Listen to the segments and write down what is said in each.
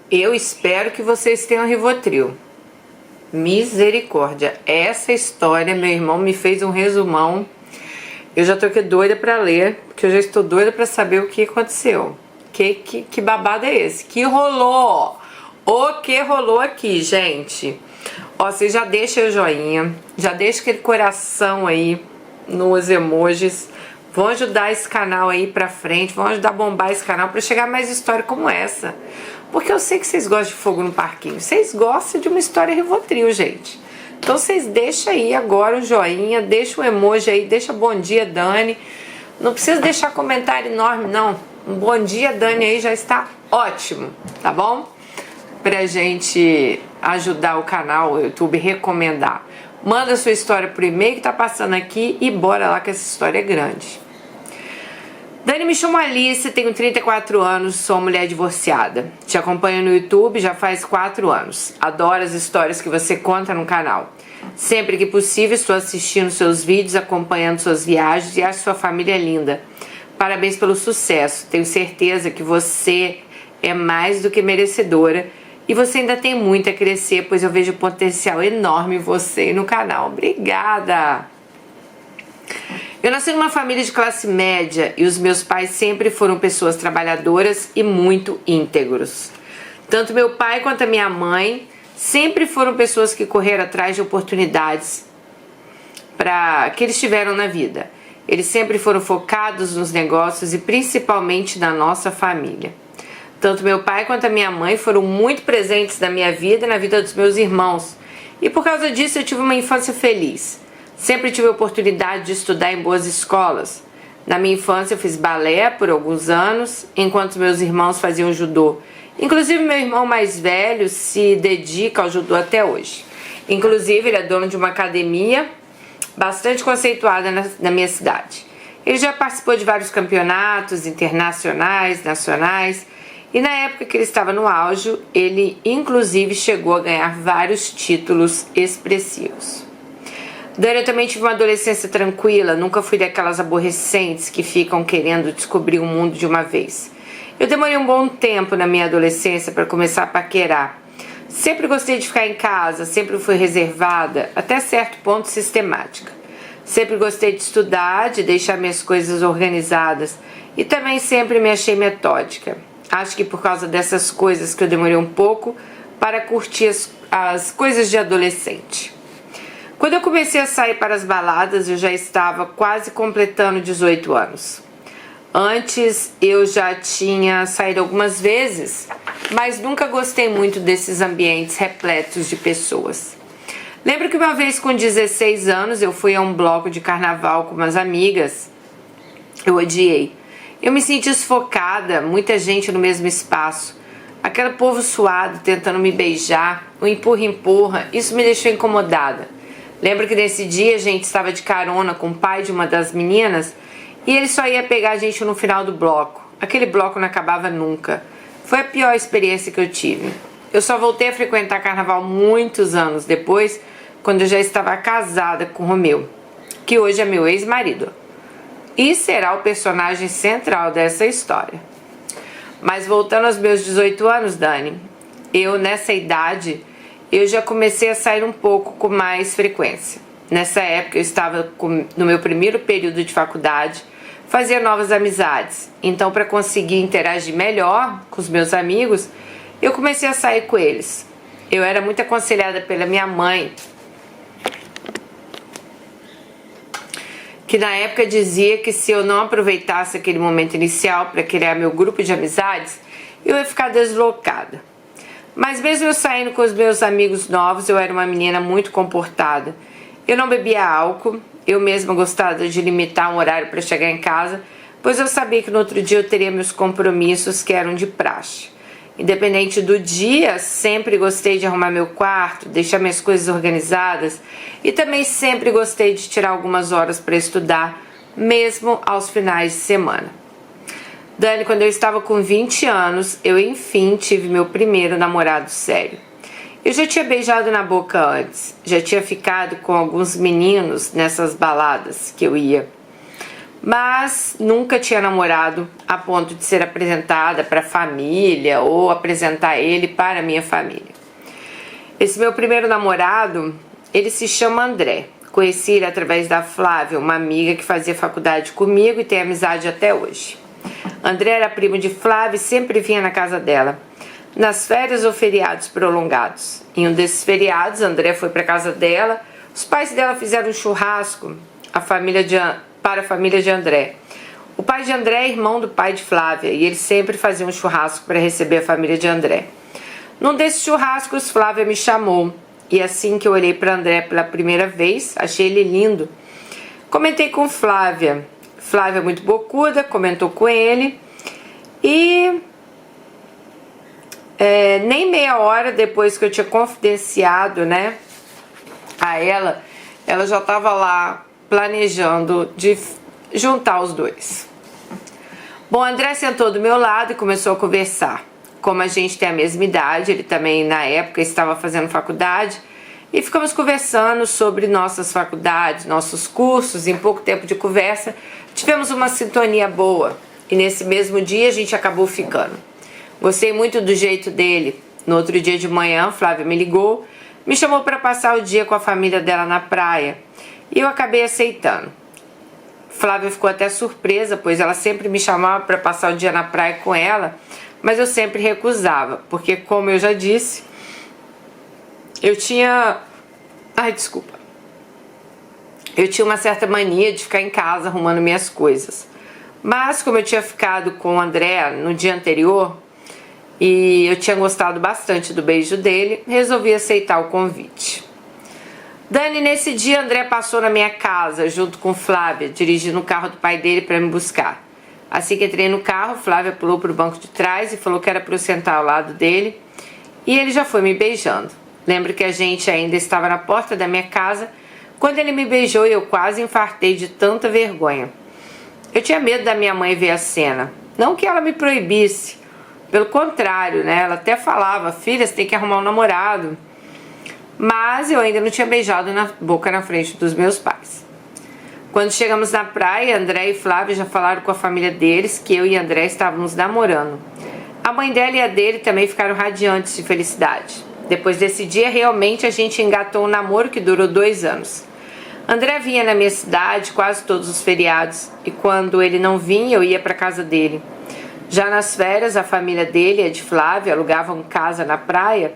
Eu espero que vocês tenham Rivotril. Misericórdia. Essa história, meu irmão me fez um resumão. Eu já tô aqui doida pra ler, porque eu já estou doida pra saber o que aconteceu. Que babado é esse? Que rolou? O que rolou aqui, gente? Ó, você já deixa o joinha, já deixa aquele coração aí nos emojis. Vão ajudar esse canal aí pra frente, vão ajudar a bombar esse canal pra chegar mais história como essa. Porque eu sei que vocês gostam de fogo no parquinho, vocês gostam de uma história Rivotril, gente. Então vocês deixam aí agora o joinha, deixa o emoji aí, deixa bom dia, Dani. Não precisa deixar comentário enorme, não. Um bom dia, Dani, aí já está ótimo, tá bom? Pra gente ajudar o canal, o YouTube, recomendar. Manda sua história pro e-mail que tá passando aqui e bora lá que essa história é grande. Dani, me chamo Alice, tenho 34 anos, sou mulher divorciada. Te acompanho no YouTube já faz 4 anos. Adoro as histórias que você conta no canal. Sempre que possível estou assistindo seus vídeos, acompanhando suas viagens e acho sua família linda. Parabéns pelo sucesso. Tenho certeza que você é mais do que merecedora e você ainda tem muito a crescer, pois eu vejo potencial enorme em você e no canal. Obrigada! Eu nasci numa família de classe média e os meus pais sempre foram pessoas trabalhadoras e muito íntegros. Tanto meu pai quanto a minha mãe sempre foram pessoas que correram atrás de oportunidades que eles tiveram na vida. Eles sempre foram focados nos negócios e principalmente na nossa família. Tanto meu pai quanto a minha mãe foram muito presentes na minha vida e na vida dos meus irmãos. E por causa disso eu tive uma infância feliz. Sempre tive a oportunidade de estudar em boas escolas. Na minha infância eu fiz balé por alguns anos, enquanto meus irmãos faziam judô. Inclusive meu irmão mais velho se dedica ao judô até hoje. Inclusive ele é dono de uma academia bastante conceituada na minha cidade. Ele já participou de vários campeonatos internacionais, nacionais, e na época que ele estava no auge, ele inclusive chegou a ganhar vários títulos expressivos. Dani, eu também tive uma adolescência tranquila, nunca fui daquelas aborrecentes que ficam querendo descobrir o mundo de uma vez. Eu demorei um bom tempo na minha adolescência para começar a paquerar. Sempre gostei de ficar em casa, sempre fui reservada, até certo ponto sistemática. Sempre gostei de estudar, de deixar minhas coisas organizadas e também sempre me achei metódica. Acho que por causa dessas coisas que eu demorei um pouco para curtir as coisas de adolescente. Quando eu comecei a sair para as baladas, eu já estava quase completando 18 anos. Antes eu já tinha saído algumas vezes, mas nunca gostei muito desses ambientes repletos de pessoas. Lembro que uma vez com 16 anos eu fui a um bloco de carnaval com umas amigas. Eu odiei. Eu me senti sufocada, muita gente no mesmo espaço. Aquele povo suado tentando me beijar, o empurra-empurra, isso me deixou incomodada. Lembro que nesse dia a gente estava de carona com o pai de uma das meninas e ele só ia pegar a gente no final do bloco. Aquele bloco não acabava nunca. Foi a pior experiência que eu tive. Eu só voltei a frequentar carnaval muitos anos depois, quando eu já estava casada com o Romeu, que hoje é meu ex-marido. E será o personagem central dessa história. Mas voltando aos meus 18 anos, Dani, eu nessa idade eu já comecei a sair um pouco com mais frequência. Nessa época eu estava no meu primeiro período de faculdade, fazia novas amizades. Então, para conseguir interagir melhor com os meus amigos, eu comecei a sair com eles. Eu era muito aconselhada pela minha mãe, que na época dizia que se eu não aproveitasse aquele momento inicial para criar meu grupo de amizades, eu ia ficar deslocada. Mas mesmo eu saindo com os meus amigos novos, eu era uma menina muito comportada. Eu não bebia álcool, eu mesma gostava de limitar um horário para chegar em casa, pois eu sabia que no outro dia eu teria meus compromissos que eram de praxe. Independente do dia, sempre gostei de arrumar meu quarto, deixar minhas coisas organizadas e também sempre gostei de tirar algumas horas para estudar, mesmo aos finais de semana. Dani, quando eu estava com 20 anos, eu enfim tive meu primeiro namorado sério. Eu já tinha beijado na boca antes, já tinha ficado com alguns meninos nessas baladas que eu ia. mas nunca tinha namorado a ponto de ser apresentada para a família ou apresentar ele para a minha família. Esse meu primeiro namorado, ele se chama André. Conheci ele através da Flávia, uma amiga que fazia faculdade comigo e tem amizade até hoje. André era primo de Flávia e sempre vinha na casa dela, nas férias ou feriados prolongados. Em um desses feriados, André foi para a casa dela, os pais dela fizeram um churrasco para a família de André. O pai de André é irmão do pai de Flávia e eles sempre faziam um churrasco para receber a família de André. Num desses churrascos, Flávia me chamou e assim que eu olhei para André pela primeira vez, achei ele lindo. Comentei com Flávia. Flávia, muito bocuda, comentou com ele e nem meia hora depois que eu tinha confidenciado, né, a ela já estava lá planejando de juntar os dois. Bom, André sentou do meu lado e começou a conversar. Como a gente tem a mesma idade, ele também na época estava fazendo faculdade, e ficamos conversando sobre nossas faculdades, nossos cursos. Em pouco tempo de conversa, tivemos uma sintonia boa e nesse mesmo dia a gente acabou ficando. Gostei muito do jeito dele. No outro dia de manhã, Flávia me ligou, me chamou para passar o dia com a família dela na praia e eu acabei aceitando. Flávia ficou até surpresa, pois ela sempre me chamava para passar o dia na praia com ela, mas eu sempre recusava, porque, como eu já disse, eu tinha uma certa mania de ficar em casa arrumando minhas coisas. Mas como eu tinha ficado com o André no dia anterior e eu tinha gostado bastante do beijo dele, resolvi aceitar o convite. Dani, nesse dia André passou na minha casa junto com Flávia, dirigindo o carro do pai dele para me buscar. Assim que entrei no carro, Flávia pulou para o banco de trás e falou que era para eu sentar ao lado dele e ele já foi me beijando. Lembro que a gente ainda estava na porta da minha casa quando ele me beijou e eu quase infartei de tanta vergonha. Eu tinha medo da minha mãe ver a cena. Não que ela me proibisse, pelo contrário, né? Ela até falava, filha, você tem que arrumar um namorado. Mas eu ainda não tinha beijado na boca na frente dos meus pais. Quando chegamos na praia, André e Flávia já falaram com a família deles que eu e André estávamos namorando. A mãe dela e a dele também ficaram radiantes de felicidade. Depois desse dia, realmente a gente engatou um namoro que durou 2 anos. André vinha na minha cidade quase todos os feriados e quando ele não vinha, eu ia para casa dele. Já nas férias, a família dele e a de Flávia alugavam casa na praia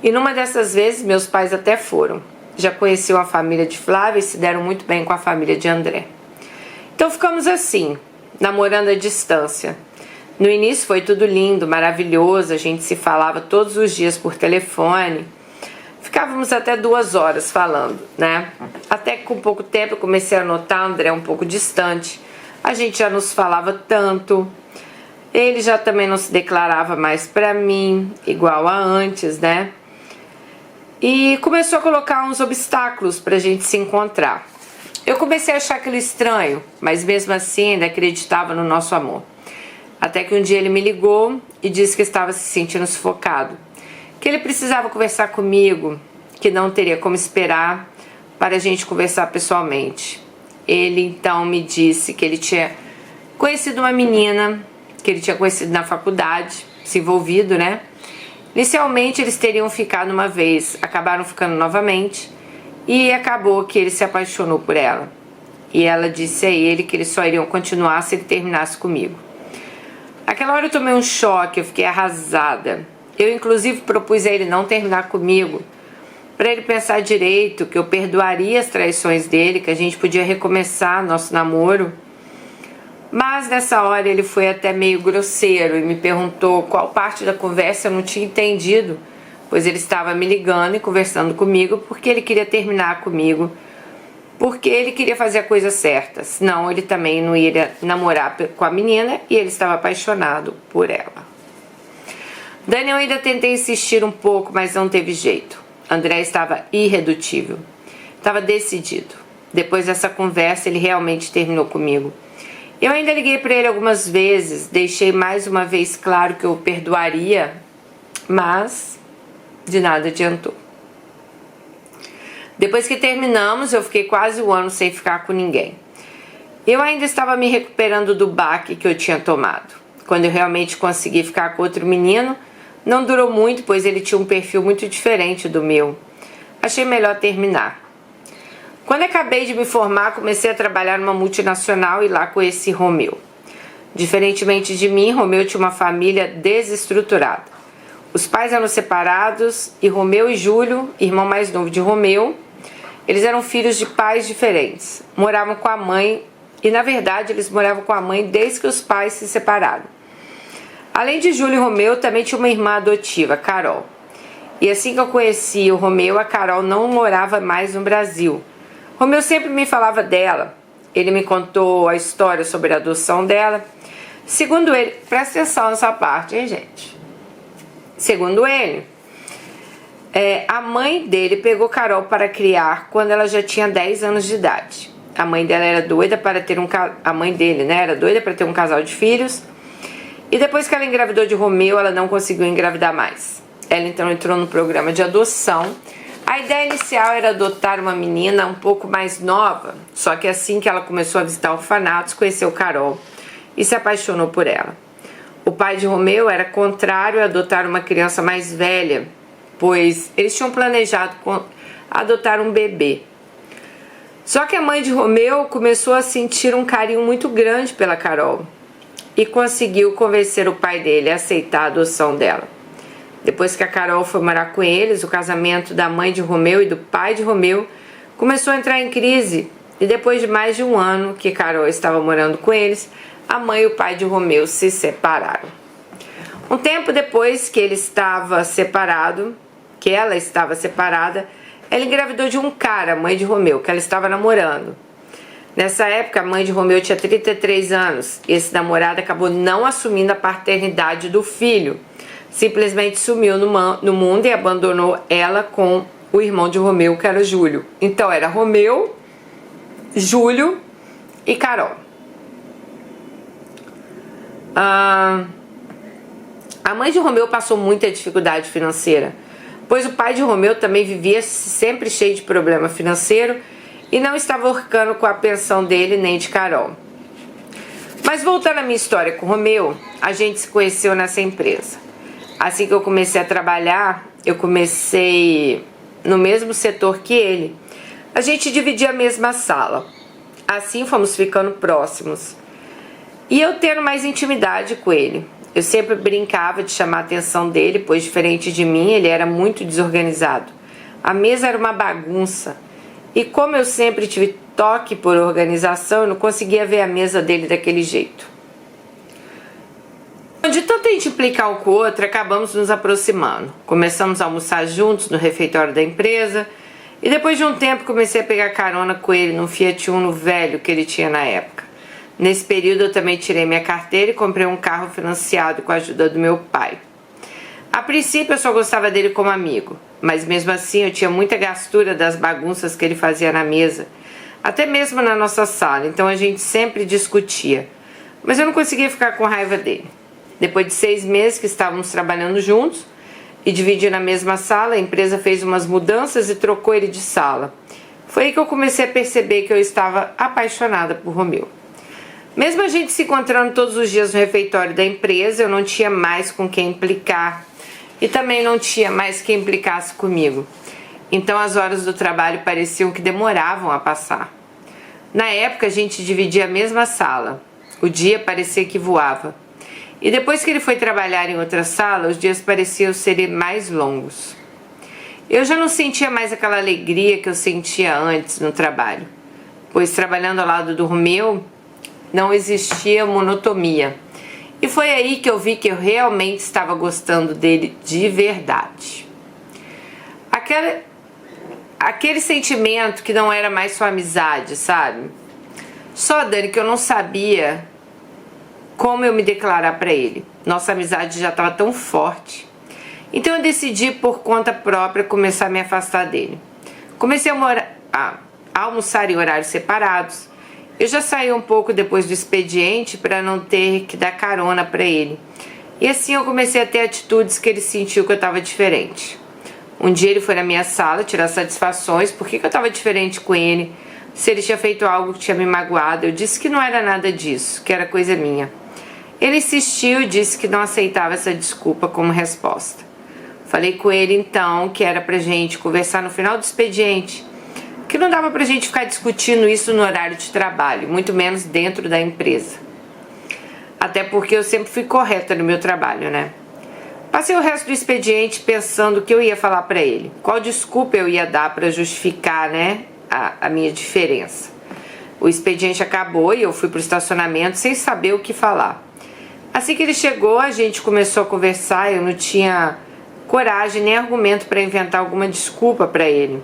e numa dessas vezes meus pais até foram. Já conheciam a família de Flávia e se deram muito bem com a família de André. Então ficamos assim, namorando à distância. No início foi tudo lindo, maravilhoso, a gente se falava todos os dias por telefone. Ficávamos até 2 horas falando, né? Até que com pouco tempo eu comecei a notar André um pouco distante. A gente já não se falava tanto. Ele já também não se declarava mais pra mim, igual a antes, né? E começou a colocar uns obstáculos pra gente se encontrar. Eu comecei a achar aquilo estranho, mas mesmo assim ainda acreditava no nosso amor. Até que um dia ele me ligou e disse que estava se sentindo sufocado, que ele precisava conversar comigo, que não teria como esperar para a gente conversar pessoalmente. Ele então me disse que ele tinha conhecido uma menina, que ele tinha conhecido na faculdade, se envolvido, né? Inicialmente eles teriam ficado uma vez, acabaram ficando novamente e acabou que ele se apaixonou por ela. E ela disse a ele que eles só iriam continuar se ele terminasse comigo. Aquela hora eu tomei um choque, eu fiquei arrasada. Eu inclusive propus a ele não terminar comigo, para ele pensar direito, que eu perdoaria as traições dele, que a gente podia recomeçar nosso namoro. Mas nessa hora ele foi até meio grosseiro e me perguntou qual parte da conversa eu não tinha entendido, pois ele estava me ligando e conversando comigo porque ele queria terminar comigo, porque ele queria fazer a coisa certa, senão ele também não iria namorar com a menina e ele estava apaixonado por ela. Daniel ainda tentei insistir um pouco, mas não teve jeito. André estava irredutível, estava decidido. Depois dessa conversa ele realmente terminou comigo. Eu ainda liguei para ele algumas vezes, deixei mais uma vez claro que eu perdoaria, mas de nada adiantou. Depois que terminamos, eu fiquei quase 1 ano sem ficar com ninguém. Eu ainda estava me recuperando do baque que eu tinha tomado. Quando eu realmente consegui ficar com outro menino, não durou muito, pois ele tinha um perfil muito diferente do meu. Achei melhor terminar. Quando acabei de me formar, comecei a trabalhar numa multinacional e lá conheci Romeu. Diferentemente de mim, Romeu tinha uma família desestruturada. Os pais eram separados e Romeu e Júlio, irmão mais novo de Romeu, eles eram filhos de pais diferentes. Moravam com a mãe e, na verdade, eles moravam com a mãe desde que os pais se separaram. Além de Júlio e Romeu, também tinha uma irmã adotiva, Carol. E assim que eu conheci o Romeu, a Carol não morava mais no Brasil. Romeu sempre me falava dela. Ele me contou a história sobre a adoção dela. Segundo ele, presta atenção nessa parte, hein, gente? Segundo ele, a mãe dele pegou Carol para criar quando ela já tinha 10 anos de idade. A mãe dela era doida para ter a mãe dele, né, era doida para ter um casal de filhos. E depois que ela engravidou de Romeu, ela não conseguiu engravidar mais. Ela então entrou no programa de adoção. A ideia inicial era adotar uma menina um pouco mais nova, só que assim que ela começou a visitar orfanatos, conheceu Carol e se apaixonou por ela. O pai de Romeu era contrário a adotar uma criança mais velha, pois eles tinham planejado adotar um bebê. Só que a mãe de Romeu começou a sentir um carinho muito grande pela Carol e conseguiu convencer o pai dele a aceitar a adoção dela. Depois que a Carol foi morar com eles, o casamento da mãe de Romeu e do pai de Romeu começou a entrar em crise. E depois de mais de um ano que Carol estava morando com eles, a mãe e o pai de Romeu se separaram. Um tempo depois que ela estava separada, ela engravidou de um cara, a mãe de Romeu, que ela estava namorando. Nessa época, a mãe de Romeu tinha 33 anos e esse namorado acabou não assumindo a paternidade do filho. Simplesmente sumiu no mundo e abandonou ela com o irmão de Romeu, que era o Júlio. Então era Romeu, Júlio e Carol. A mãe de Romeu passou muita dificuldade financeira, pois o pai de Romeu também vivia sempre cheio de problema financeiro e não estava arcando com a pensão dele nem de Carol. Mas voltando à minha história com Romeu, a gente se conheceu nessa empresa. Assim que eu comecei a trabalhar, eu comecei no mesmo setor que ele. A gente dividia a mesma sala. Assim fomos ficando próximos. E eu tendo mais intimidade com ele. Eu sempre brincava de chamar a atenção dele, pois diferente de mim, ele era muito desorganizado. A mesa era uma bagunça. E como eu sempre tive toque por organização, eu não conseguia ver a mesa dele daquele jeito. De tanto a gente implicar um com o outro, acabamos nos aproximando. Começamos a almoçar juntos no refeitório da empresa e depois de um tempo comecei a pegar carona com ele num Fiat Uno velho que ele tinha na época. Nesse período eu também tirei minha carteira e comprei um carro financiado com a ajuda do meu pai. A princípio eu só gostava dele como amigo, mas mesmo assim eu tinha muita gastura das bagunças que ele fazia na mesa, até mesmo na nossa sala, então a gente sempre discutia. Mas eu não conseguia ficar com raiva dele. Depois de 6 meses que estávamos trabalhando juntos e dividindo a mesma sala, a empresa fez umas mudanças e trocou ele de sala. Foi aí que eu comecei a perceber que eu estava apaixonada por Romeu. Mesmo a gente se encontrando todos os dias no refeitório da empresa, eu não tinha mais com quem implicar e também não tinha mais quem implicasse comigo. Então as horas do trabalho pareciam que demoravam a passar. Na época a gente dividia a mesma sala. O dia parecia que voava. E depois que ele foi trabalhar em outra sala, os dias pareciam ser mais longos. Eu já não sentia mais aquela alegria que eu sentia antes no trabalho, pois trabalhando ao lado do Romeu não existia monotonia. E foi aí que eu vi que eu realmente estava gostando dele de verdade. Aquele sentimento que não era mais só amizade, sabe? Só, Dani, que eu não sabia como eu me declarar para ele. Nossa amizade já estava tão forte. Então eu decidi por conta própria começar a me afastar dele. Comecei a almoçar em horários separados. Eu já saí um pouco depois do expediente para não ter que dar carona para ele. E assim eu comecei a ter atitudes que ele sentiu que eu estava diferente. Um dia ele foi na minha sala tirar satisfações por que eu estava diferente com ele. se ele tinha feito algo que tinha me magoado. Eu disse que não era nada disso, que era coisa minha. Ele insistiu e disse que não aceitava essa desculpa como resposta. Falei com ele então que era pra gente conversar no final do expediente, que não dava pra gente ficar discutindo isso no horário de trabalho, muito menos dentro da empresa. Até porque eu sempre fui correta no meu trabalho, né? Passei o resto do expediente pensando o que eu ia falar pra ele, qual desculpa eu ia dar pra justificar, né, a minha diferença. O expediente acabou e eu fui pro estacionamento sem saber o que falar. Assim que ele chegou, a gente começou a conversar. Eu não tinha coragem nem argumento para inventar alguma desculpa para ele.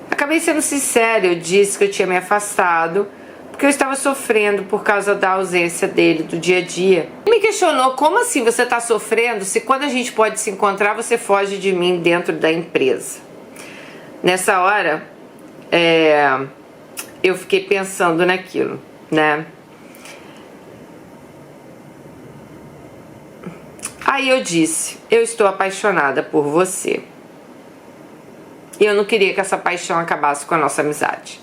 Acabei sendo sincera, eu disse que eu tinha me afastado porque eu estava sofrendo por causa da ausência dele do dia a dia. Ele me questionou: como assim você está sofrendo se quando a gente pode se encontrar você foge de mim dentro da empresa? Nessa hora, eu fiquei pensando naquilo, né? Aí eu disse: eu estou apaixonada por você. E eu não queria que essa paixão acabasse com a nossa amizade.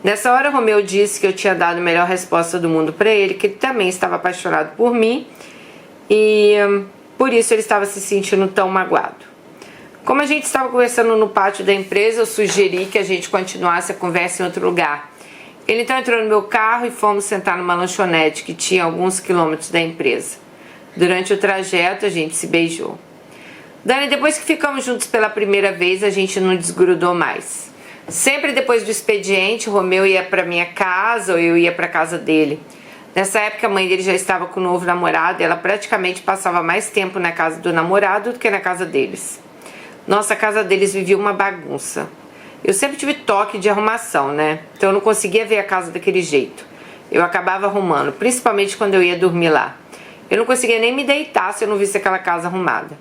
Nessa hora, Romeu disse que eu tinha dado a melhor resposta do mundo para ele, que ele também estava apaixonado por mim e por isso ele estava se sentindo tão magoado. Como a gente estava conversando no pátio da empresa, eu sugeri que a gente continuasse a conversa em outro lugar. Ele então entrou no meu carro e fomos sentar numa lanchonete que tinha alguns quilômetros da empresa. Durante o trajeto, a gente se beijou. Dani, depois que ficamos juntos pela primeira vez, a gente não desgrudou mais. Sempre depois do expediente, Romeu ia para minha casa ou eu ia para casa dele. Nessa época, a mãe dele já estava com um novo namorado e ela praticamente passava mais tempo na casa do namorado do que na casa deles. Nossa, a casa deles vivia uma bagunça. Eu sempre tive toque de arrumação, né? Então eu não conseguia ver a casa daquele jeito. Eu acabava arrumando, principalmente quando eu ia dormir lá. Eu não conseguia nem me deitar se eu não visse aquela casa arrumada.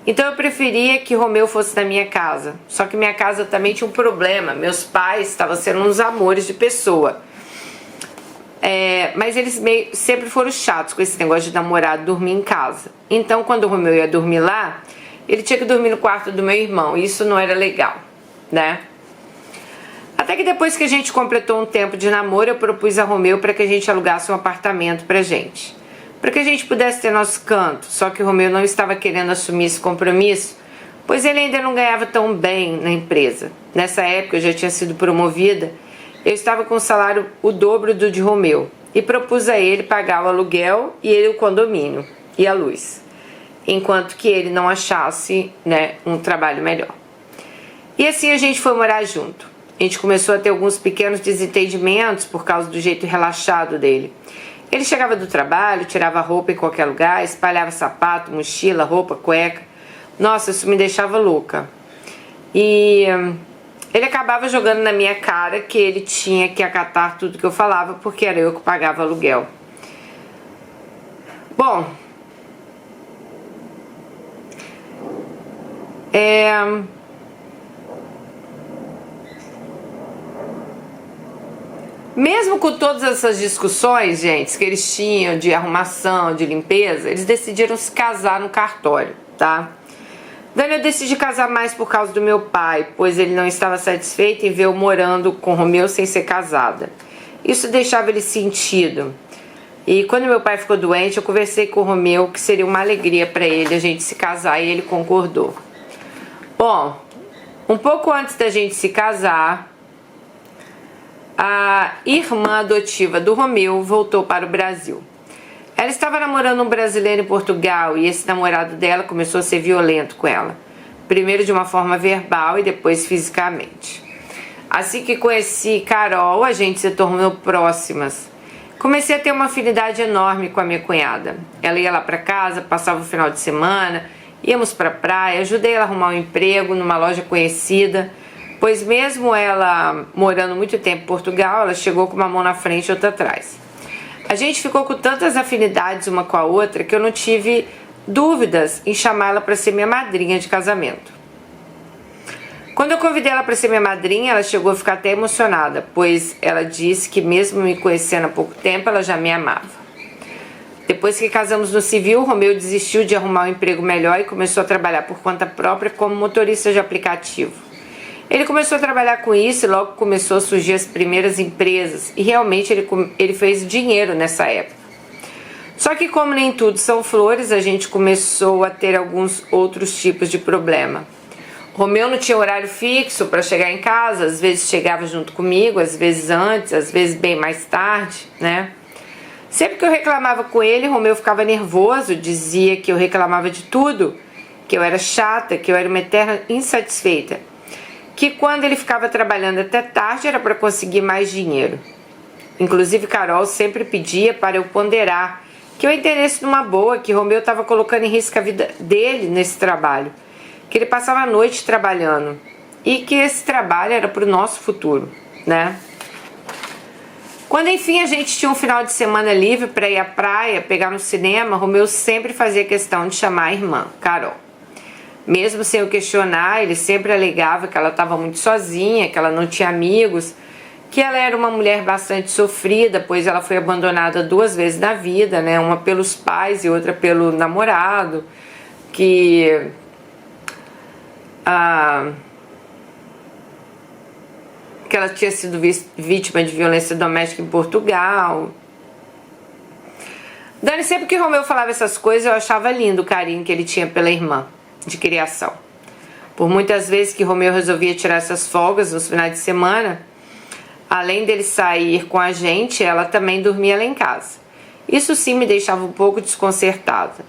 Então eu preferia que Romeu fosse na minha casa. Só que minha casa também tinha um problema. Meus pais estavam sendo uns amores de pessoa. Mas eles sempre foram chatos com esse negócio de namorado dormir em casa. Então quando o Romeu ia dormir lá, ele tinha que dormir no quarto do meu irmão. E isso não era legal, né? Até que depois que a gente completou um tempo de namoro, eu propus a Romeu para que a gente alugasse um apartamento pra gente. Para que a gente pudesse ter nosso canto. Só que o Romeu não estava querendo assumir esse compromisso, pois ele ainda não ganhava tão bem na empresa. Nessa época eu já tinha sido promovida, eu estava com um salário o dobro do de Romeu e propus a ele pagar o aluguel e ele o condomínio e a luz, enquanto que ele não achasse, né, um trabalho melhor. E assim a gente foi morar junto. A gente começou a ter alguns pequenos desentendimentos por causa do jeito relaxado dele. Ele chegava do trabalho, tirava roupa em qualquer lugar, espalhava sapato, mochila, roupa, cueca. Nossa, isso me deixava louca. E ele acabava jogando na minha cara que ele tinha que acatar tudo que eu falava porque era eu que pagava aluguel. Bom, mesmo com todas essas discussões, gente, que eles tinham de arrumação, de limpeza, eles decidiram se casar no cartório, tá? Daí eu decidi casar mais por causa do meu pai, pois ele não estava satisfeito em ver eu morando com Romeu sem ser casada. Isso deixava ele sentido. E quando meu pai ficou doente, eu conversei com o Romeu que seria uma alegria para ele a gente se casar e ele concordou. Bom, um pouco antes da gente se casar, a irmã adotiva do Romeu voltou para o Brasil. Ela estava namorando um brasileiro em Portugal e esse namorado dela começou a ser violento com ela. Primeiro de uma forma verbal e depois fisicamente. Assim que conheci Carol, a gente se tornou próximas. Comecei a ter uma afinidade enorme com a minha cunhada. Ela ia lá para casa, passava o final de semana, íamos para a praia, ajudei ela a arrumar um emprego numa loja conhecida. Pois mesmo ela morando muito tempo em Portugal, ela chegou com uma mão na frente e outra atrás. A gente ficou com tantas afinidades uma com a outra que eu não tive dúvidas em chamá-la para ser minha madrinha de casamento. Quando eu convidei ela para ser minha madrinha, ela chegou a ficar até emocionada, pois ela disse que mesmo me conhecendo há pouco tempo, ela já me amava. Depois que casamos no civil, Romeu desistiu de arrumar um emprego melhor e começou a trabalhar por conta própria como motorista de aplicativo. Ele começou a trabalhar com isso e logo começou a surgir as primeiras empresas e realmente ele fez dinheiro nessa época. Só que como nem tudo são flores, a gente começou a ter alguns outros tipos de problema. Romeu não tinha horário fixo para chegar em casa, às vezes chegava junto comigo, às vezes antes, às vezes bem mais tarde, né? Sempre que eu reclamava com ele, Romeu ficava nervoso, dizia que eu reclamava de tudo, que eu era chata, que eu era uma eterna insatisfeita, que quando ele ficava trabalhando até tarde era para conseguir mais dinheiro. Inclusive Carol sempre pedia para eu ponderar, que eu entendesse numa boa que Romeu estava colocando em risco a vida dele nesse trabalho, que ele passava a noite trabalhando e que esse trabalho era para o nosso futuro, né? Quando enfim a gente tinha um final de semana livre para ir à praia, pegar no cinema, Romeu sempre fazia questão de chamar a irmã, Carol. Mesmo sem eu questionar, ele sempre alegava que ela estava muito sozinha, que ela não tinha amigos, que ela era uma mulher bastante sofrida, pois ela foi abandonada 2 vezes na vida, né? Uma pelos pais e outra pelo namorado, que ela tinha sido vítima de violência doméstica em Portugal. Dani, sempre que Romeu falava essas coisas, eu achava lindo o carinho que ele tinha pela irmã de criação. Por muitas vezes que Romeu resolvia tirar essas folgas nos finais de semana, além dele sair com a gente, ela também dormia lá em casa. Isso sim me deixava um pouco desconcertada,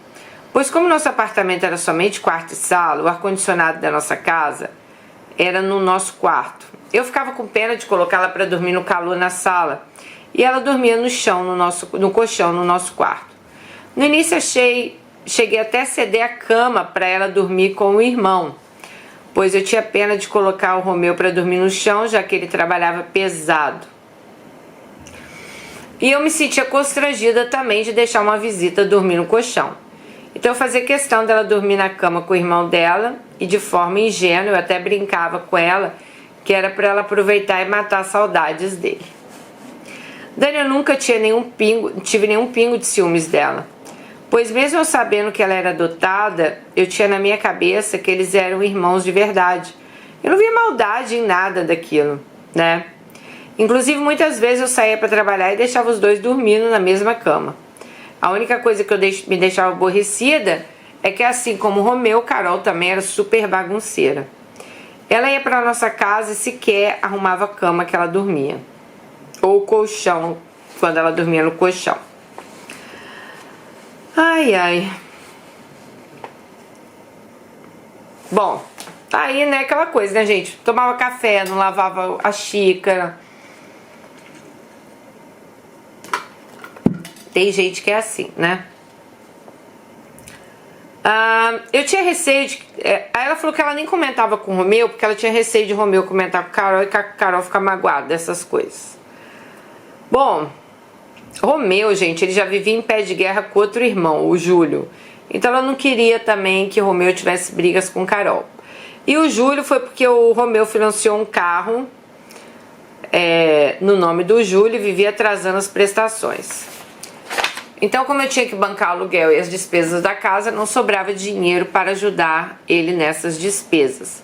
pois como nosso apartamento era somente quarto e sala, o ar-condicionado da nossa casa era no nosso quarto. Eu ficava com pena de colocá-la para dormir no calor na sala e ela dormia no chão, no colchão no nosso quarto. No início cheguei até a ceder a cama para ela dormir com o irmão, pois eu tinha pena de colocar o Romeu para dormir no chão, já que ele trabalhava pesado. E eu me sentia constrangida também de deixar uma visita dormir no colchão. Então eu fazia questão dela dormir na cama com o irmão dela e de forma ingênua eu até brincava com ela que era para ela aproveitar e matar saudades dele. Dani, eu nunca tive nenhum pingo de ciúmes dela, pois mesmo eu sabendo que ela era adotada, eu tinha na minha cabeça que eles eram irmãos de verdade. Eu não via maldade em nada daquilo, né? Inclusive muitas vezes eu saía para trabalhar e deixava os dois dormindo na mesma cama. A única coisa que me deixava aborrecida é que assim como Romeu, Carol também era super bagunceira. Ela ia para nossa casa e sequer arrumava a cama que ela dormia, ou o colchão, quando ela dormia no colchão. Ai, ai. Bom, aí, né, aquela coisa, né, gente? Tomava café, não lavava a xícara. Tem gente que é assim, né? Eu tinha receio de... Aí ela falou que ela nem comentava com o Romeu, porque ela tinha receio de Romeu comentar com Carol e que a Carol ficar magoada dessas coisas. Bom, Romeu, gente, ele já vivia em pé de guerra com outro irmão, o Júlio. Então ela não queria também que Romeu tivesse brigas com Carol. E o Júlio foi porque o Romeu financiou um carro no nome do Júlio e vivia atrasando as prestações. Então, como eu tinha que bancar o aluguel e as despesas da casa, não sobrava dinheiro para ajudar ele nessas despesas.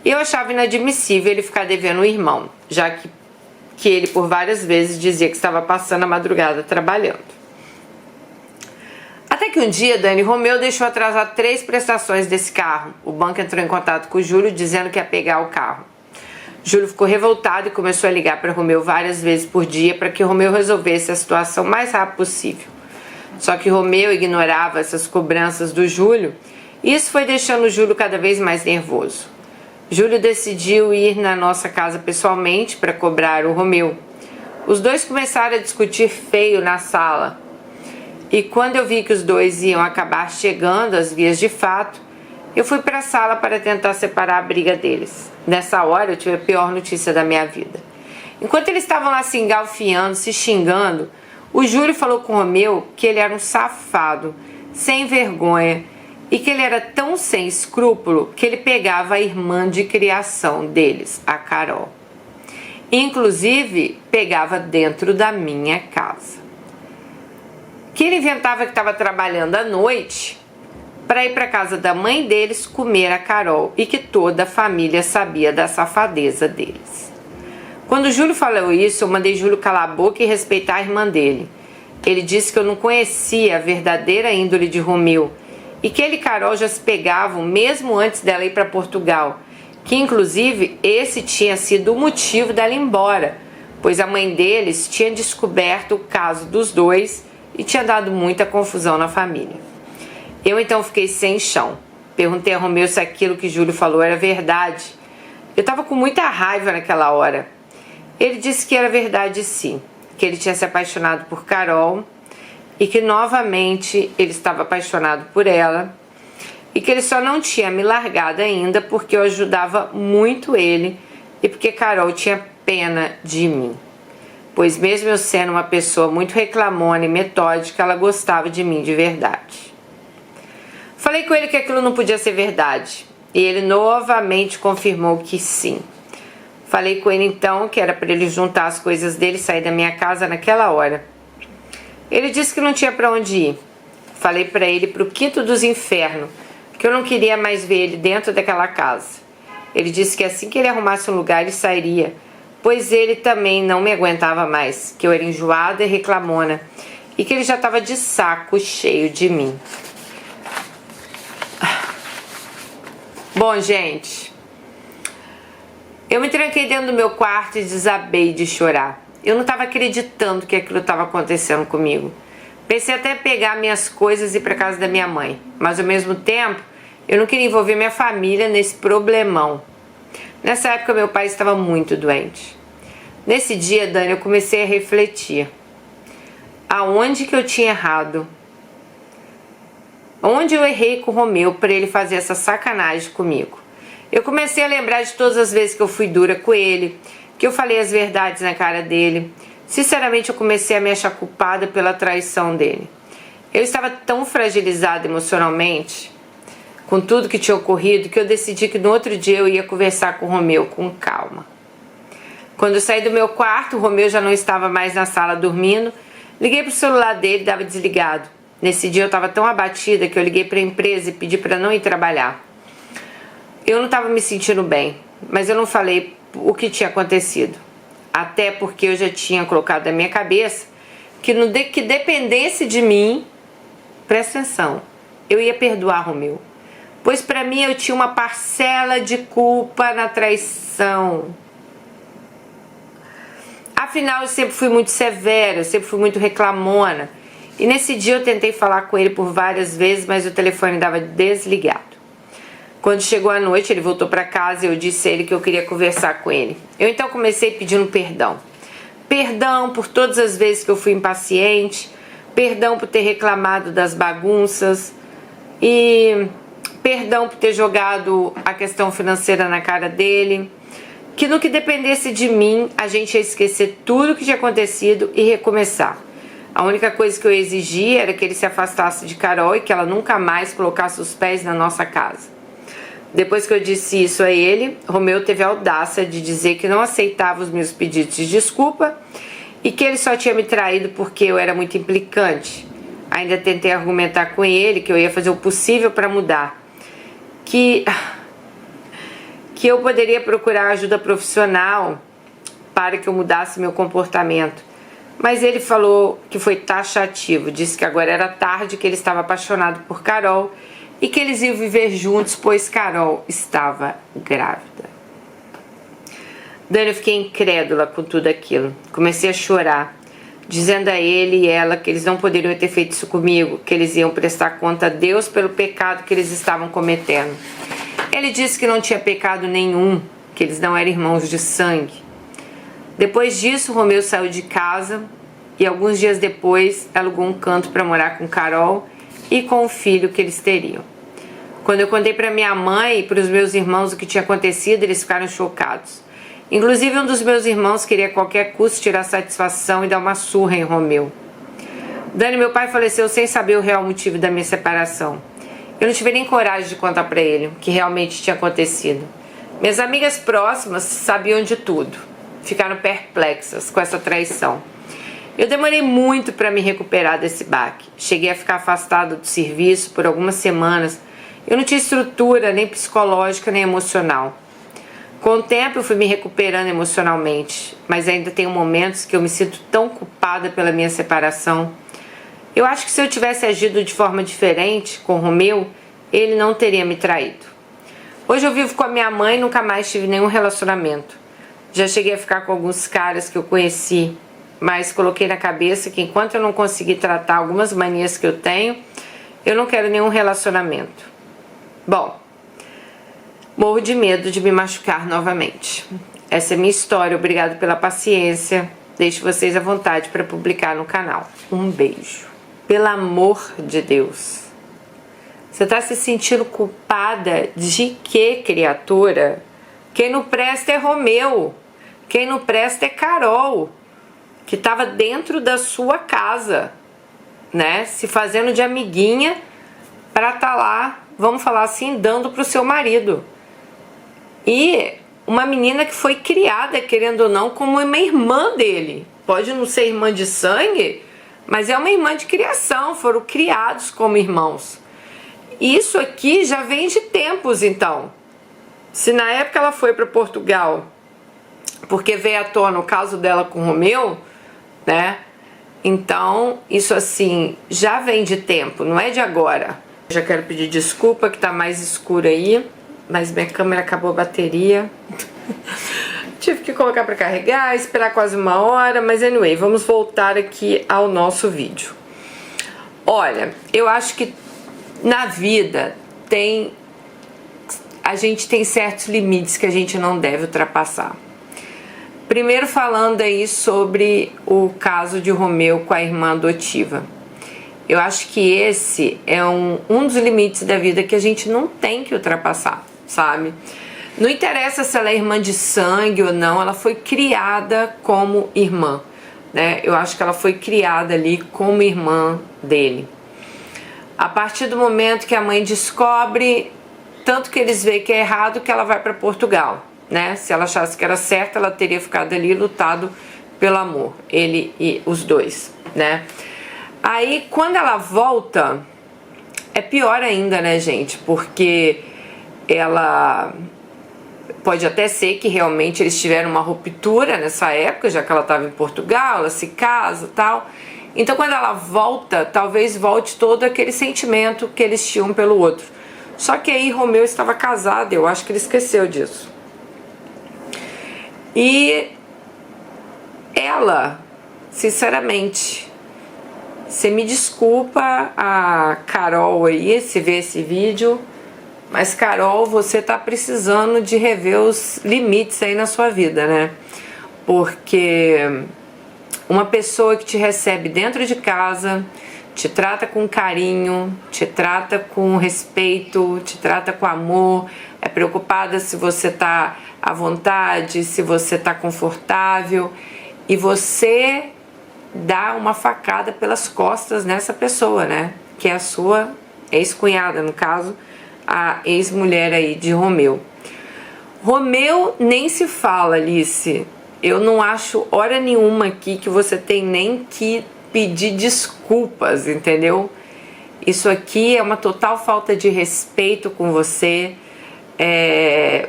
E eu achava inadmissível ele ficar devendo o irmão, já que ele por várias vezes dizia que estava passando a madrugada trabalhando. Até que um dia, Dani, Romeu deixou atrasar 3 prestações desse carro. O banco entrou em contato com o Júlio dizendo que ia pegar o carro. Júlio ficou revoltado e começou a ligar para Romeu várias vezes por dia para que Romeu resolvesse a situação o mais rápido possível. Só que Romeu ignorava essas cobranças do Júlio e isso foi deixando o Júlio cada vez mais nervoso. Júlio decidiu ir na nossa casa pessoalmente para cobrar o Romeu. Os dois começaram a discutir feio na sala. E quando eu vi que os dois iam acabar chegando às vias de fato, eu fui para a sala para tentar separar a briga deles. Nessa hora eu tive a pior notícia da minha vida. Enquanto eles estavam lá se engalfiando, se xingando, o Júlio falou com o Romeu que ele era um safado, sem vergonha, e que ele era tão sem escrúpulo que ele pegava a irmã de criação deles, a Carol. Inclusive, pegava dentro da minha casa. Que ele inventava que estava trabalhando à noite para ir para casa da mãe deles comer a Carol e que toda a família sabia da safadeza deles. Quando Júlio falou isso, eu mandei Júlio calar a boca e respeitar a irmã dele. Ele disse que eu não conhecia a verdadeira índole de Romeu e que ele e Carol já se pegavam mesmo antes dela ir para Portugal, que inclusive esse tinha sido o motivo dela ir embora, pois a mãe deles tinha descoberto o caso dos dois e tinha dado muita confusão na família. Eu então fiquei sem chão. Perguntei a Romeu se aquilo que Júlio falou era verdade. Eu estava com muita raiva naquela hora. Ele disse que era verdade sim, que ele tinha se apaixonado por Carol e que novamente ele estava apaixonado por ela e que ele só não tinha me largado ainda porque eu ajudava muito ele e porque Carol tinha pena de mim, pois mesmo eu sendo uma pessoa muito reclamona e metódica, ela gostava de mim de verdade. Falei com ele que aquilo não podia ser verdade e ele novamente confirmou que sim. Falei com ele então que era para ele juntar as coisas dele e sair da minha casa naquela hora. Ele disse que não tinha para onde ir. Falei para ele para o quinto dos infernos, que eu não queria mais ver ele dentro daquela casa. Ele disse que assim que ele arrumasse um lugar ele sairia, pois ele também não me aguentava mais, que eu era enjoada e reclamona e que ele já estava de saco cheio de mim. Bom, gente, eu me tranquei dentro do meu quarto e desabei de chorar. Eu não estava acreditando que aquilo estava acontecendo comigo. Pensei até pegar minhas coisas e ir para casa da minha mãe, mas ao mesmo tempo eu não queria envolver minha família nesse problemão. Nessa época meu pai estava muito doente. Nesse dia, Dani, eu comecei a refletir. Aonde que eu tinha errado? Onde eu errei com o Romeu para ele fazer essa sacanagem comigo? Eu comecei a lembrar de todas as vezes que eu fui dura com ele, que eu falei as verdades na cara dele. Sinceramente, eu comecei a me achar culpada pela traição dele. Eu estava tão fragilizada emocionalmente com tudo que tinha ocorrido que eu decidi que no outro dia eu ia conversar com o Romeu com calma. Quando eu saí do meu quarto, o Romeu já não estava mais na sala dormindo. Liguei para o celular dele, estava desligado. Nesse dia eu estava tão abatida que eu liguei para a empresa e pedi para não ir trabalhar. Eu não estava me sentindo bem, mas eu não falei o que tinha acontecido. Até porque eu já tinha colocado na minha cabeça que que dependesse de mim, presta atenção, eu ia perdoar Romeu. Pois para mim eu tinha uma parcela de culpa na traição. Afinal, eu sempre fui muito severa, eu sempre fui muito reclamona. E nesse dia eu tentei falar com ele por várias vezes, mas o telefone dava desligado. Quando chegou a noite, ele voltou para casa e eu disse a ele que eu queria conversar com ele. Eu então comecei pedindo perdão. Perdão por todas as vezes que eu fui impaciente, perdão por ter reclamado das bagunças e perdão por ter jogado a questão financeira na cara dele. Que no que dependesse de mim, a gente ia esquecer tudo o que tinha acontecido e recomeçar. A única coisa que eu exigia era que ele se afastasse de Carol e que ela nunca mais colocasse os pés na nossa casa. Depois que eu disse isso a ele, Romeu teve a audácia de dizer que não aceitava os meus pedidos de desculpa e que ele só tinha me traído porque eu era muito implicante. Ainda tentei argumentar com ele que eu ia fazer o possível para mudar, que eu poderia procurar ajuda profissional para que eu mudasse meu comportamento. Mas ele falou que foi taxativo, disse que agora era tarde, que ele estava apaixonado por Carol e que eles iam viver juntos, pois Carol estava grávida. Dani, eu fiquei incrédula com tudo aquilo. Comecei a chorar, dizendo a ele e ela que eles não poderiam ter feito isso comigo, que eles iam prestar conta a Deus pelo pecado que eles estavam cometendo. Ele disse que não tinha pecado nenhum, que eles não eram irmãos de sangue. Depois disso, Romeu saiu de casa e alguns dias depois alugou um canto para morar com Carol e com o filho que eles teriam. Quando eu contei para minha mãe e para os meus irmãos o que tinha acontecido, eles ficaram chocados. Inclusive um dos meus irmãos queria a qualquer custo tirar satisfação e dar uma surra em Romeu. Dani, meu pai faleceu sem saber o real motivo da minha separação. Eu não tive nem coragem de contar para ele o que realmente tinha acontecido. Minhas amigas próximas sabiam de tudo. Ficaram perplexas com essa traição. Eu demorei muito para me recuperar desse baque. Cheguei a ficar afastada do serviço por algumas semanas. Eu não tinha estrutura nem psicológica nem emocional. Com o tempo eu fui me recuperando emocionalmente, mas ainda tenho momentos que eu me sinto tão culpada pela minha separação. Eu acho que se eu tivesse agido de forma diferente com o Romeu, ele não teria me traído. Hoje eu vivo com a minha mãe e nunca mais tive nenhum relacionamento. Já cheguei a ficar com alguns caras que eu conheci, mas coloquei na cabeça que enquanto eu não conseguir tratar algumas manias que eu tenho, eu não quero nenhum relacionamento. Bom, morro de medo de me machucar novamente. Essa é a minha história, obrigado pela paciência. Deixo vocês à vontade para publicar no canal. Um beijo. Pelo amor de Deus. Você está se sentindo culpada de quê, criatura? Quem não presta é Romeu. Quem não presta é Carol, que estava dentro da sua casa, né? Se fazendo de amiguinha para estar lá, vamos falar assim, dando pro seu marido. E uma menina que foi criada, querendo ou não, como uma irmã dele. Pode não ser irmã de sangue, mas é uma irmã de criação, foram criados como irmãos. Isso aqui já vem de tempos, então. Se na época ela foi para Portugal, porque veio à tona o caso dela com o Romeu, né? Então, isso assim, já vem de tempo, não é de agora. Já quero pedir desculpa que tá mais escuro aí, mas minha câmera acabou a bateria. Tive que colocar para carregar, esperar quase 1 hora, mas anyway, vamos voltar aqui ao nosso vídeo. Olha, eu acho que na vida a gente tem certos limites que a gente não deve ultrapassar. Primeiro falando aí sobre o caso de Romeu com a irmã adotiva. Eu acho que esse é um dos limites da vida que a gente não tem que ultrapassar, sabe? Não interessa se ela é irmã de sangue ou não, ela foi criada como irmã, né? Eu acho que ela foi criada ali como irmã dele. A partir do momento que a mãe descobre, tanto que eles veem que é errado, que ela vai para Portugal, né? Se ela achasse que era certo, ela teria ficado ali e lutado pelo amor, ele e os dois, né? Aí, quando ela volta, é pior ainda, né, gente? Porque ela pode até ser que realmente eles tiveram uma ruptura nessa época, já que ela estava em Portugal, ela se casa e tal. Então, quando ela volta, talvez volte todo aquele sentimento que eles tinham pelo outro. Só que aí Romeu estava casado, eu acho que ele esqueceu disso. E ela, sinceramente, você me desculpa a Carol aí, se vê esse vídeo, mas Carol, você tá precisando de rever os limites aí na sua vida, né? Porque uma pessoa que te recebe dentro de casa, te trata com carinho, te trata com respeito, te trata com amor, é preocupada se você tá à vontade, se você tá confortável, e você dá uma facada pelas costas nessa pessoa, né? Que é a sua ex-cunhada, no caso, a ex-mulher aí de Romeu. Romeu nem se fala, Alice. Eu não acho hora nenhuma aqui que você tem nem que pedir desculpas, entendeu? Isso aqui é uma total falta de respeito com você.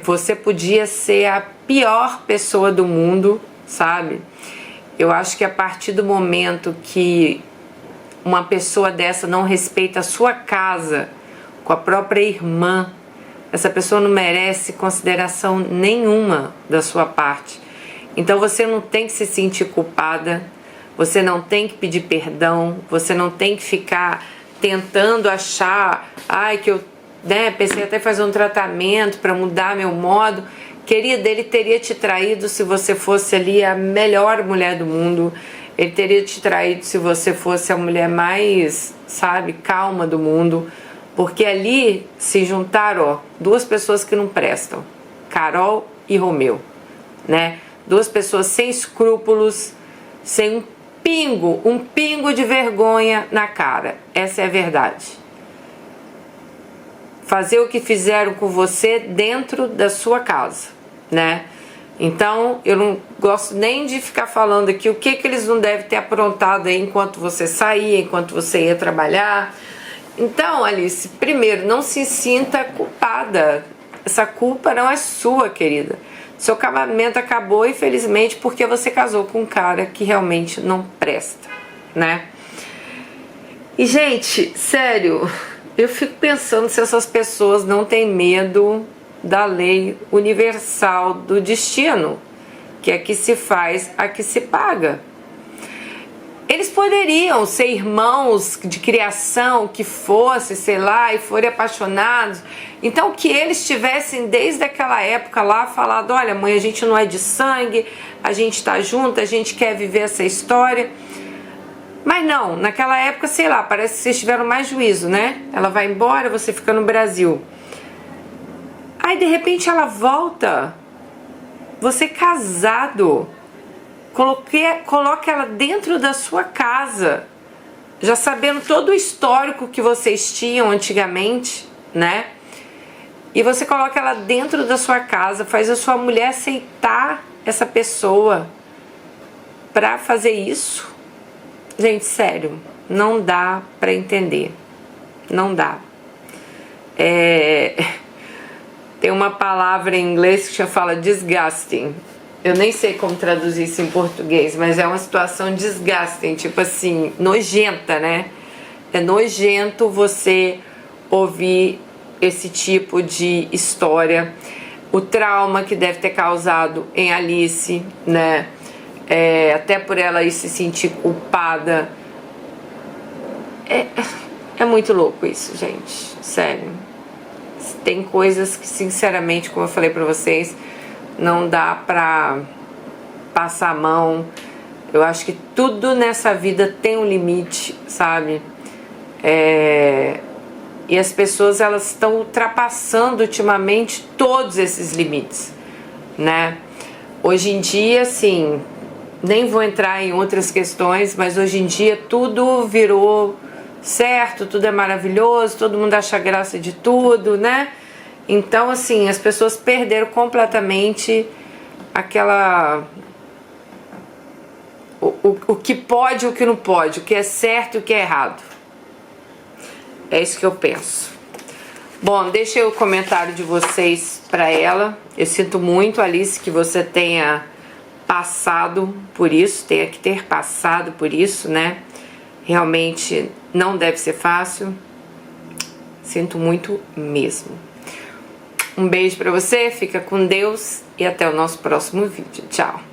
Você podia ser a pior pessoa do mundo, sabe? Eu acho que a partir do momento que uma pessoa dessa não respeita a sua casa com a própria irmã, essa pessoa não merece consideração nenhuma da sua parte. Então você não tem que se sentir culpada, você não tem que pedir perdão, você não tem que ficar tentando achar, que eu pensei até fazer um tratamento para mudar meu modo. Querida, ele teria te traído se você fosse ali a melhor mulher do mundo, ele teria te traído se você fosse a mulher mais, sabe, calma do mundo, porque ali se juntaram, duas pessoas que não prestam, Carol e Romeu, né? Duas pessoas sem escrúpulos, sem um pingo de vergonha na cara. Essa é a verdade. Fazer o que fizeram com você dentro da sua casa, né? Então, eu não gosto nem de ficar falando aqui o que eles não devem ter aprontado aí enquanto você saía, enquanto você ia trabalhar. Então, Alice, primeiro, não se sinta culpada. Essa culpa não é sua, querida. Seu casamento acabou, infelizmente, porque você casou com um cara que realmente não presta, né? E, gente, sério, eu fico pensando se essas pessoas não têm medo da lei universal do destino, que é que se faz, a que se paga. Eles poderiam ser irmãos de criação, que fosse, sei lá, e forem apaixonados. Então que eles tivessem desde aquela época lá falado, olha mãe, a gente não é de sangue, a gente tá junto, a gente quer viver essa história. Mas não, naquela época, sei lá, parece que vocês tiveram mais juízo, né? Ela vai embora, você fica no Brasil. Aí de repente ela volta, você casado, coloca ela dentro da sua casa, já sabendo todo o histórico que vocês tinham antigamente, né? E você coloca ela dentro da sua casa, faz a sua mulher aceitar essa pessoa pra fazer isso. Gente, sério, não dá pra entender, não dá. Tem uma palavra em inglês que fala disgusting. Eu nem sei como traduzir isso em português, mas é uma situação disgusting, tipo assim, nojenta, né? É nojento você ouvir esse tipo de história. O trauma que deve ter causado em Alice, né? Até por ela ir se sentir culpada. É muito louco isso, gente. Sério. Tem coisas que, sinceramente, como eu falei pra vocês, não dá pra passar a mão. Eu acho que tudo nessa vida tem um limite, sabe? E as pessoas, elas estão ultrapassando ultimamente todos esses limites, né? Hoje em dia, assim, nem vou entrar em outras questões, mas hoje em dia tudo virou certo, tudo é maravilhoso, todo mundo acha graça de tudo, né? Então, assim, as pessoas perderam completamente aquela... O que pode e o que não pode, o que é certo e o que é errado. É isso que eu penso. Bom, deixei o comentário de vocês para ela. Eu sinto muito, Alice, que você tenha passado por isso, tenha que ter passado por isso, né? Realmente não deve ser fácil. Sinto muito mesmo. Um beijo pra você, fica com Deus e até o nosso próximo vídeo. Tchau!